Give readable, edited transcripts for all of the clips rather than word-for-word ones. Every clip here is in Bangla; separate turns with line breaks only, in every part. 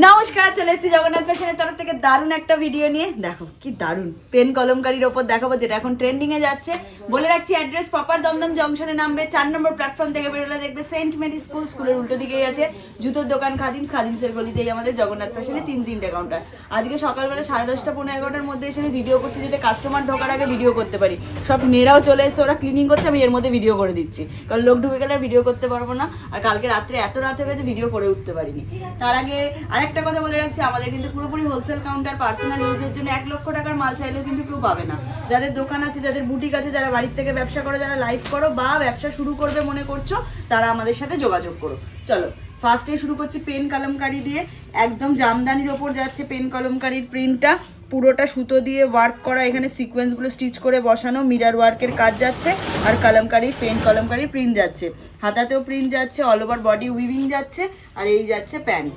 নমস্কার, চলে এসেছি জগন্নাথ ফ্যাশনের তরফ থেকে দারুণ একটা ভিডিও নিয়ে। দেখো কি দারুণ পেন কলমকারির ওপর দেখাবো, যেটা এখন ট্রেন্ডিং এ যাচ্ছে। বলে রাখছি অ্যাড্রেস প্রপার দমদম জংশনে নামবে, 4 নম্বর প্ল্যাটফর্ম থেকে বেরোলে দেখবে সেন্ট মেরি স্কুল, স্কুলের উল্টো দিকেই আছে জুতোর দোকান খাদিমসের গলিতেই আমাদের জগন্নাথ ফ্যাশনে তিনটে কাউন্টার। আজকে সকালবেলা 10:30 পৌনে 11টার মধ্যে এসে আমি ভিডিও করছি, যাতে কাস্টমার ঢোকার আগে ভিডিও করতে পারি। সব মেয়েরাও চলে এসে, ওরা ক্লিনিং করছে, আমি এর মধ্যে ভিডিও করে দিচ্ছি, কারণ লোক ঢুকে গেলে আর ভিডিও করতে পারবো না। আর কালকে রাত্রে এত রাত হয়ে গেছে ভিডিও করে উঠতে পারিনি। তার আগে আরেকটা কথা বলে রাখছি, আমাদের কিন্তু পুরোপুরি হোলসেল কাউন্টার। পার্সোনাল ইউজের জন্য 1 লক্ষ টাকার মাল চাইলেও কিন্তু কেউ পাবে না। যাদের দোকান আছে, যাদের বুটিক আছে, যারা বাড়ির থেকে ব্যবসা করো, যারা লাইভ করো বা ব্যবসা শুরু করবে মনে করছো, তারা আমাদের সাথে যোগাযোগ করো। চলো ফার্স্টে শুরু করছি পেন কলমকারি দিয়ে। একদম জামদানির ওপর যাচ্ছে পেন কলমকারির প্রিন্টটা, পুরোটা সুতো দিয়ে ওয়ার্ক করা, এখানে সিকোয়েন্সগুলো স্টিচ করে বসানো, মিরার ওয়ার্কের কাজ যাচ্ছে। আর কলমকারি পেন কলমকারির প্রিন্ট যাচ্ছে, হাতাতেও প্রিন্ট যাচ্ছে, অল ওভার বডি উইভিং যাচ্ছে। আর এই যাচ্ছে প্যান্ট,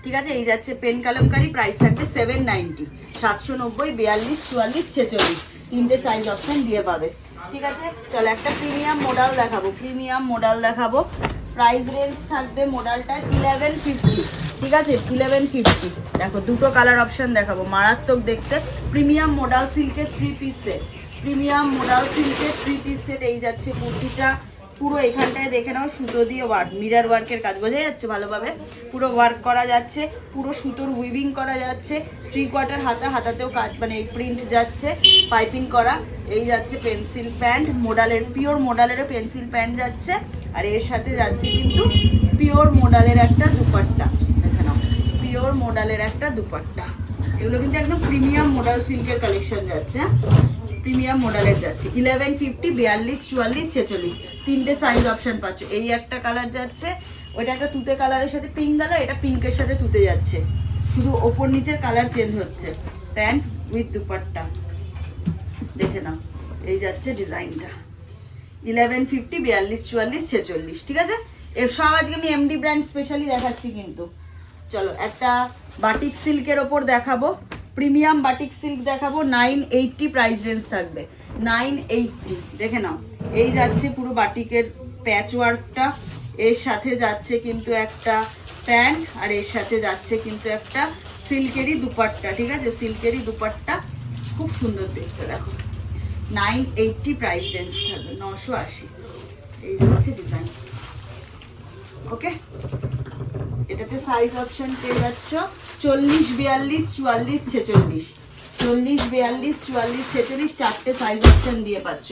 ঠিক আছে। এই যাচ্ছে পেন কলমকারি, প্রাইস থাকবে 790, 790, 42, 44, 46, তিনটে সাইজ অপশন দিয়ে পাবে, ঠিক আছে। চলো একটা প্রিমিয়াম মডেল দেখাবো। প্রাইস রেঞ্জ থাকবে মডেলটার 1150, ঠিক আছে, 1150। দেখো দুটো কালার অপশন দেখাবো, মারাত্মক দেখতে। প্রিমিয়াম মডেল সিল্কের 3 পিস সেট, এই যাচ্ছে কুর্তিটা। পুরো এখানটায় দেখে নাও সুতো দিয়ে ওয়ার্ক, মিরার ওয়ার্কের কাজ, বোঝা যাচ্ছে ভালোভাবে। পুরো ওয়ার্ক করা যাচ্ছে, পুরো সুতোর উইভিং করা যাচ্ছে। 3/4 হাতাতেও কাজ, মানে এই প্রিন্ট যাচ্ছে, পাইপিং করা। এই যাচ্ছে পেন্সিল প্যান্ট মডেলের, পিওর মডেলেরও পেন্সিল প্যান্ট যাচ্ছে। আর এর সাথে যাচ্ছে কিন্তু পিওর মডেলের একটা দুপাট্টা, দেখে নাও, পিওর মডেলের একটা দুপাট্টা। এগুলো কিন্তু একদম প্রিমিয়াম মডেল সিল্কের কালেকশন যাচ্ছে, প্রিমিয়াম মডেলের যাচ্ছে। 1150, 42, 44, 46, তিনটে সাইজ অপশন পাচ্ছ। এই একটা কালার যাচ্ছে, ওইটা একটা তুতে কালারের সাথে পিঙ্ক কালার, এটা পিঙ্কের সাথে তুতে যাচ্ছে, শুধু ওপর নিচের কালার চেঞ্জ হচ্ছে। প্যান্ট উইথ দুপাট্টা, দেখে নাও। এই যাচ্ছে ডিজাইনটা 1150, 42, 44, 46, ঠিক আছে। এর সব আজকে আমি এমডি ব্র্যান্ড স্পেশালি দেখাচ্ছি কিন্তু। চলো একটা বাটিক সিল্কের ওপর দেখাবো, প্রিমিয়াম বাটিক সিল্ক দেখাবো। 980 প্রাইস রেঞ্জ থাকবে, 980, দেখে নাও। এই যাচ্ছে পুরো বাটিকের প্যাচ ওয়ার্কটা, এর সাথে যাচ্ছে কিন্তু একটা প্যান্ট, আর এর সাথে যাচ্ছে কিন্তু একটা সিল্কেরই দুপাট্টা, ঠিক আছে, সিল্কেরই দুপাট্টা, খুব সুন্দর দেখতে। দেখো 980 প্রাইস রেঞ্জ থাকবে, 980। এই হচ্ছে ডিজাইন, ওকে। এটাতে সাইজ অপশন পেয়ে যাচ্ছ 40, 42, 44, 46, 40, 42, 44, 46, চারটে সাইজ অপশন দিয়ে পাচ্ছ।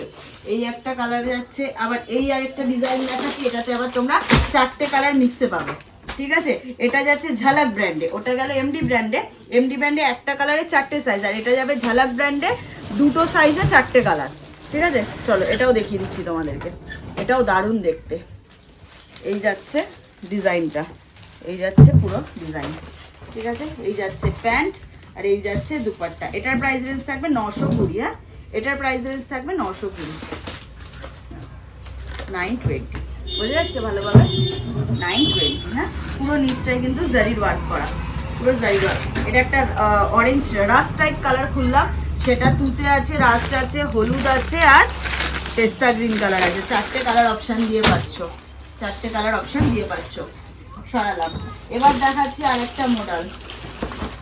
এই একটা কালার যাচ্ছে, আবার এই আরেকটা ডিজাইন দেখাচ্ছি, এটাতে আবার তোমরা চারটে কালার মিক্সে পাবে, ঠিক আছে। এটা যাচ্ছে ঝালাক ব্র্যান্ডে, ওটা গেল এমডি ব্র্যান্ডে একটা কালারে চারটে সাইজ, আর এটা যাবে ঝালাক ব্র্যান্ডে দুটো সাইজে চারটে কালার, ঠিক আছে। চলো এটাও দেখিয়ে দিচ্ছি তোমাদেরকে, এটাও দারুণ দেখতে। এই যাচ্ছে ডিজাইনটা, এই যাচ্ছে পুরো ডিজাইন, ঠিক আছে। এই যাচ্ছে প্যান্ট, আর এই যাচ্ছে দুপাট্টা। এটার প্রাইস রেঞ্জ থাকবে 920, হ্যাঁ, এটার প্রাইস রেঞ্জ থাকবে 920, 920, বোঝা যাচ্ছে ভালোভাবে, 920, হ্যাঁ। পুরো নিচটায় কিন্তু জারির ওয়ার্ক করা, পুরো জারির ওয়ার্ক। এটা একটা অরেঞ্জ রাস্ট টাইপ কালার খুললাম, সেটা তুতে আছে, রাস্ট আছে, হলুদ আছে, আর পেস্তা গ্রিন কালার আছে। চারটে কালার অপশান দিয়ে পাচ্ছ, সরালাম। এবার দেখাচ্ছি আরেকটা মডেল,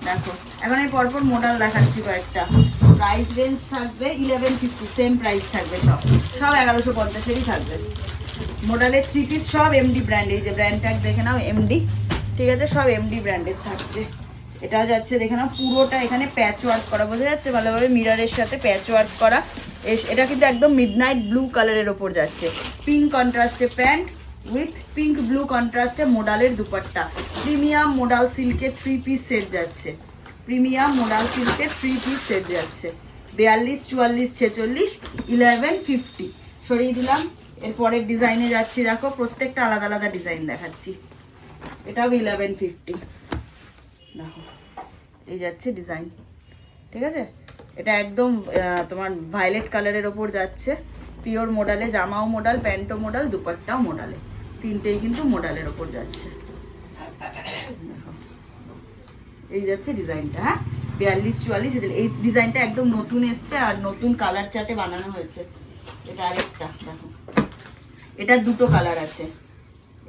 দেখো এখন এই পরপর মডেল দেখাচ্ছি কয়েকটা। প্রাইস রেঞ্জ থাকবে 1150, সেম প্রাইস থাকবে, সব 1150-এরই থাকবে। মডেলের 3 পিস সব এমডি ব্র্যান্ড, এই যে ব্র্যান্ড ট্যাগ দেখে নাও, এমডি, ঠিক আছে, সব এমডি ব্র্যান্ডের থাকছে। এটাও যাচ্ছে দেখে নাও, পুরোটা এখানে প্যাচ ওয়ার্ক করা, বোঝা যাচ্ছে ভালোভাবে, মিররের সাথে প্যাচ ওয়ার্ক করা। এটা কিন্তু একদম মিডনাইট ব্লু কালারের ওপর যাচ্ছে, পিঙ্ক কন্ট্রাস্টে প্যান্ট উইথ পিঙ্ক ব্লু কন্ট্রাস্টে মডেলের দুপাট্টা। প্রিমিয়াম মডেল সিল্কের 3 পিস সেট যাচ্ছে, 42, 44, 46, 1150। সরিয়ে দিলাম, এরপরের ডিজাইনে যাচ্ছি। দেখো প্রত্যেকটা আলাদা আলাদা ডিজাইন দেখাচ্ছি। এটাও 1150, দেখো এই যাচ্ছে ডিজাইন, ঠিক আছে। এটা একদম তোমার ভায়োলেট কালারের ওপর যাচ্ছে, পিওর মডেলে, জামাও মডেল, প্যান্টও মডেল, দুপাট্টাও মডেলে, তিনটেই কিন্তু মডেলের ওপর যাচ্ছে। এই যাচ্ছে ডিজাইনটা, হ্যাঁ, 42, 44, এই ডিজাইনটা একদম নতুন এসছে, আর নতুন কালার চার্টে বানানো হয়েছে। এটা আরেকটা দেখো, এটা দুটো কালার আছে,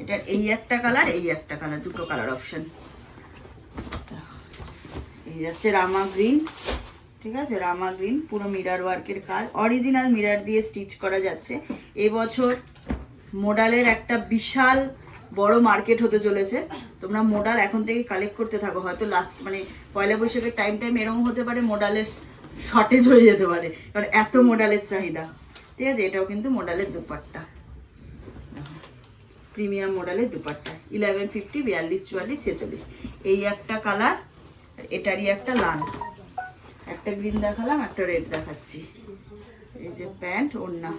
এটার এই একটা কালার, এই একটা কালার, দুটো কালার অপশন। এই যাচ্ছে রামা গ্রিন, ঠিক আছে, রামা গ্রিন, পুরো মিরার ওয়ার্কের কাজ, অরিজিনাল মিরার দিয়ে স্টিচ করা যাচ্ছে। এবছর মোডালের একটা বিশাল বড় মার্কেট হতে চলেছে। তোমরা মোডাল এখন থেকে কালেক্ট করতে থাকো, হয়তো লাস্ট মানে পয়লা বৈশাখের টাইম এরকম হতে পারে মোডালের শর্টেজ হয়ে যেতে পারে, কারণ এত মোডালের চাহিদা, ঠিক আছে। এটাও কিন্তু মোডালের দুপাট্টা, প্রিমিয়াম মডেলের দুপাট্টা, 1150, 42, 44, 46। এই একটা কালার, এটারই একটা লাল, একটা গ্রিন দেখালাম, একটা রেড দেখাচ্ছি। এই যে প্যান্ট, ওড়না,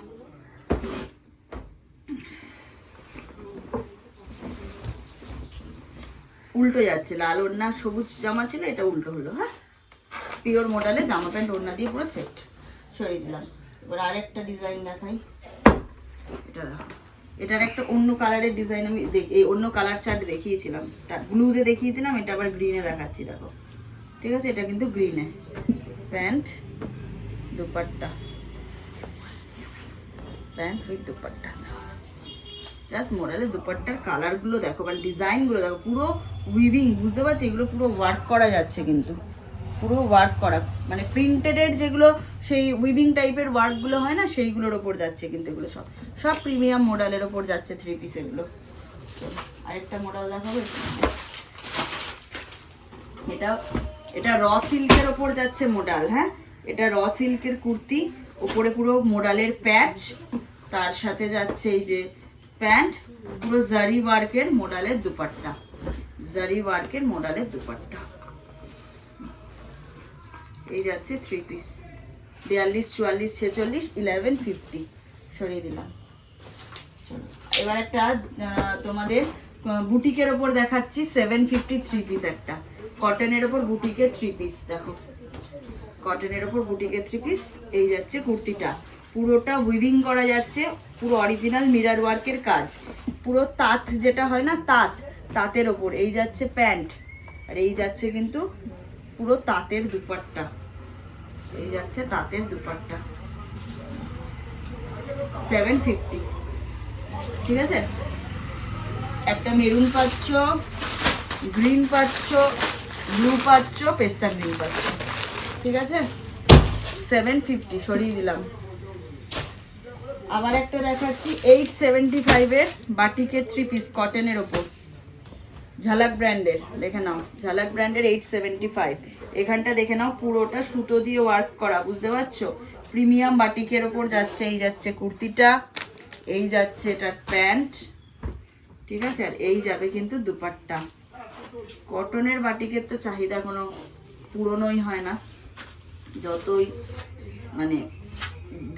উল্টো যাচ্ছে, লাল ওড়না সবুজ জামা ছিল, এটা উল্টো হলো। হ্যাঁ, পিওর মডেলে জামা প্যান্ট ওড়না দিয়ে পুরো সেট। সরিয়ে দিলাম। এবার আরেকটা ডিজাইন দেখাই, এটা দেখো, এটার একটা অন্য কালারের ডিজাইন আমি এই অন্য কালার চার্ট দেখিয়েছিলাম, ব্লুতে দেখিয়েছিলাম, এটা আবার গ্রিনে দেখাচ্ছি, দেখো, ঠিক আছে। এটা কিন্তু গ্রিনে, pant dupatta, pant with dupatta, just মডেলের দুপাট্টার কালারগুলো দেখো, মানে ডিজাইনগুলো দেখো, পুরো উইভিং, বুঝতে পারছি, এগুলো পুরো ওয়ার্ক করা যাচ্ছে, কিন্তু পুরো ওয়ার্ক করা, মানে প্রিন্টেডের যেগুলো সেই উইভিং টাইপের ওয়ার্কগুলো হয় না, সেইগুলোর ওপর যাচ্ছে, কিন্তু এগুলো সব সব প্রিমিয়াম মডেলের ওপর যাচ্ছে থ্রি পিস এগুলো। আরেকটা মডেল দেখাবো, এটা র সিল্কের ওপর যাচ্ছে মডেল। হ্যাঁ, এটা র সিল্কের কুর্তি, ওপরে পুরো মডেলের প্যাচ, তার সাথে যাচ্ছে এই যে প্যান্ট, পুরো জারি ওয়ার্কের মডেলের দুপাট্টা, জারি ওয়ার্কের মডেলের দুপাট্টা। এই যাচ্ছে থ্রি পিস, 42, 44, 46, 1150। সরিয়ে দিলাম। এবার একটা তোমাদের বুটিকের ওপর দেখাচ্ছি, 750 থ্রি পিস, একটা কটনের ওপর বুটিকের থ্রি পিস, দেখো, কটনের ওপর বুটিকের থ্রি পিস। এই যাচ্ছে কুর্তিটা, পুরোটা উইভিং করা যাচ্ছে, পুরো অরিজিনাল মিরার ওয়ার্কের কাজ, পুরো তাঁত যেটা হয় না, তাঁতের ওপর। এই যাচ্ছে প্যান্ট, আর এই যাচ্ছে কিন্তু পুরো তাঁতের দুপাট্টা, এই যাচ্ছে তাঁতের দুপাট্টা, 750, ঠিক আছে। একটা মেরুন পাচ্ছ, গ্রিন পাচ্ছ, ব্লু পাচ্ছ, পেস্তা গ্রিন পাচ্ছ, ঠিক আছে, 750। সরিয়ে দিলাম। আবার একটা দেখাচ্ছি, 875-এর বাটিকের থ্রি পিস, কটনের ওপর, ঝালাক ব্র্যান্ডের, দেখে নাও, ঝালাক ব্র্যান্ডের 875। এখানটা দেখে নাও, পুরোটা সুতো দিয়ে ওয়ার্ক করা, বুঝতে পারছো, প্রিমিয়াম বাটিকের ওপর যাচ্ছে। এই যাচ্ছে কুর্তিটা, এই যাচ্ছে এটার প্যান্ট, ঠিক আছে, আর এই যাবে কিন্তু দুপাট্টা। কটনের বাটিকের তো চাহিদা কোনো পুরনোই হয় না, যতই মানে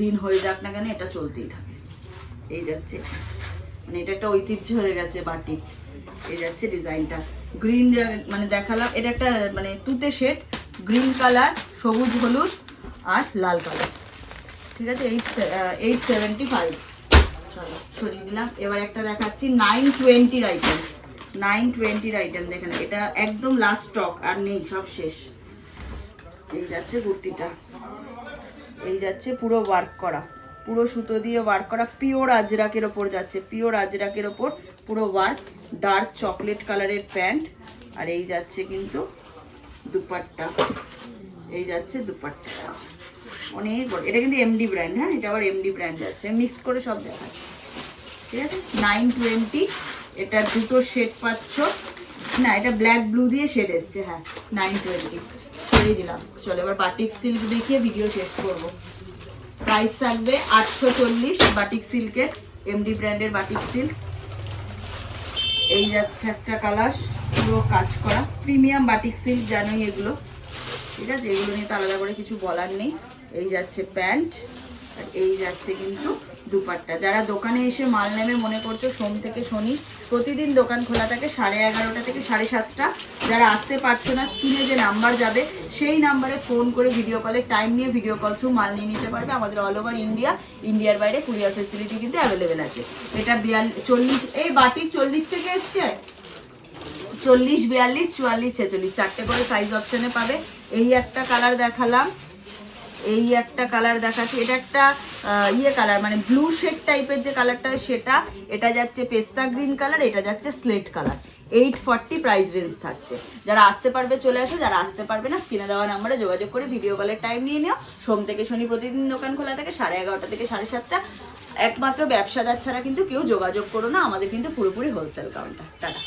দিন হয়ে যাক না কেন, এটা চলতেই থাকে। এই যাচ্ছে, মানে এটা একটা ঐতিহ্য হয়ে গেছে বাটিক। এই যাচ্ছে ডিজাইনটা, গ্রিন মানে দেখালাম, এটা একটা মানে তুতে শেড, গ্রিন কালার, সবুজ হলুদ আর লাল কালার, ঠিক আছে, 875। চলো সরিয়ে দিলাম। এবার একটা দেখাচ্ছি 920-র আইটেম, 920-র আইটেম, দেখেন, এটা একদম লাস্ট স্টক, আর নেই, সব শেষ। এই যাচ্ছে কুর্তিটা, এই যাচ্ছে পুরো ওয়ার্ক করা, পুরো সুতো দিয়ে ওয়ার্ক করা, পিওর আজরাকের ওপর যাচ্ছে, পিওর আজরাকের ওপর পুরো ওয়ার্ক, ডার্ক চকলেট কালারের প্যান্ট, আর এই যাচ্ছে কিন্তু দুপাট্টা, এই যাচ্ছে দুপাট্টা, অনেক বড়। এটা কিন্তু এমডি ব্র্যান্ড, হ্যাঁ, এটা আবার এমডি ব্র্যান্ড যাচ্ছে, মিক্স করে সব দেখাচ্ছে, ঠিক আছে। 920, এটা দুটো শেড পাচ্ছ, না এটা ব্ল্যাক ব্লু দিয়ে শেড এসছে, হ্যাঁ, 920। সরিয়ে দিলাম। চলো এবার বাটিক সিল্ক দেখিয়ে ভিডিও শেষ করবো। প্রাইস থাকবে 840, বাটিক সিল্কের, এমডি ব্র্যান্ডের বাটিক সিল্ক। এই যাচ্ছে একটা কালার, পুরো কাজ করা, প্রিমিয়াম বাটিক সিল্ক, জানোই এগুলো, ঠিক আছে, এগুলো নিয়ে তো আলাদা করে কিছু বলার নেই। এই যাচ্ছে প্যান্ট, আর এই যাচ্ছে কিন্তু দুপাট্টা। যারা দোকানে এসে মাল নেবে মনে করছো, সোম থেকে শনি প্রতিদিন দোকান খোলা থাকে 11:30 থেকে 7:30। যারা আসতে পারছো না, স্ক্রিনে যে নাম্বার যাবে সেই নাম্বারে ফোন করে ভিডিও কলে টাইম নিয়ে ভিডিও কল থ্রু মাল নিয়ে নিতে পারবে। আমাদের অল ওভার ইন্ডিয়া, ইন্ডিয়ার বাইরে কুরিয়ার ফেসিলিটি কিন্তু অ্যাভেলেবেল আছে। এটা 40, এই বাটিক 40 থেকে এসছে, 40, 42, 44, 46 চারটে করে সাইজ অপশনে পাবে। এই একটা কালার দেখালাম, এই একটা কালার দেখাচ্ছি, এটা একটা ইয়ে কালার, মানে ব্লু শেড টাইপের যে কালারটা সেটা, এটা যাচ্ছে পেস্তা গ্রিন কালার, এটা যাচ্ছে স্লেট কালার। 840 প্রাইস রেঞ্জ থাকছে। যারা আসতে পারবে চলে আসো, যারা আসতে পারবে না স্ক্রিনে দেওয়া নাম্বারে যোগাযোগ করে ভিডিও কলের টাইম নিয়ে নিও। সোম থেকে শনি প্রতিদিন দোকান খোলা থাকে 11:30 থেকে 7:30। একমাত্র ব্যবসাদার ছাড়া কিন্তু কেউ যোগাযোগ করো না, আমাদের কিন্তু পুরোপুরি হোলসেল কাউন্টার। টাটা।